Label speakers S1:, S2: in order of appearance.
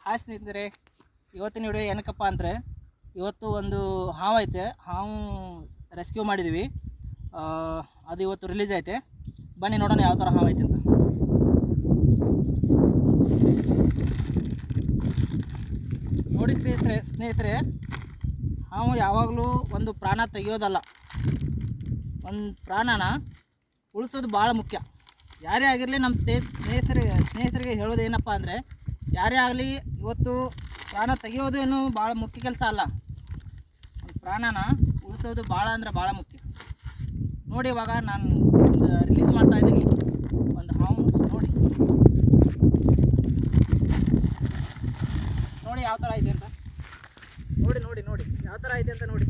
S1: Hi ಸ್ನೇಹಿತರೆ, ಇವತ್ತಿನ video ಏನಕ್ಕಪ್ಪ ಅಂದರೆ ಇವತ್ತು ಒಂದು ಹಾವು ಐತೆ. ಹಾವು ರೆಸ್ಕ್ಯೂ ಮಾಡಿದ್ವಿ. ಅದು ಇವತ್ತು ರಿಲೀಸ್ ಐತೆ. ಬನ್ನಿ ನೋಡೋಣ ಯಾವ ಥರ ಹಾವು ಐತೆ ಅಂತ. ನೋಡಿ ಸ್ನೇಹಿತರೆ, ಹಾವು ಯಾವಾಗಲೂ ಒಂದು ಪ್ರಾಣ ತೆಗೆಯೋದಲ್ಲ, ಒಂದು ಪ್ರಾಣನ ಉಳಿಸೋದು ಭಾಳ ಮುಖ್ಯ. ಯಾರೇ ಆಗಿರಲಿ, ನಮ್ಮ ಸ್ನೇಹಿತರಿಗೆ ಹೇಳೋದು ಏನಪ್ಪ ಅಂದರೆ, ಯಾರೇ ಆಗಲಿ ಇವತ್ತು ಪ್ರಾಣ ತೆಗೆಯೋದು ಏನು ಭಾಳ ಮುಖ್ಯ ಕೆಲಸ ಅಲ್ಲ. ಒಂದು ಪ್ರಾಣನ ಉಳಿಸೋದು ಭಾಳ ಅಂದರೆ ಭಾಳ ಮುಖ್ಯ. ನೋಡಿ, ಇವಾಗ ನಾನು ಒಂದು ರಿಲೀಸ್ ಮಾಡ್ತಾಯಿದ್ದೀನಿ ಒಂದು ಹಾವು. ನೋಡಿ ಯಾವ ಥರ ಐತೆ ಅಂತ. ನೋಡಿ ಯಾವ ಥರ ಐತೆ ಅಂತ ನೋಡಿ.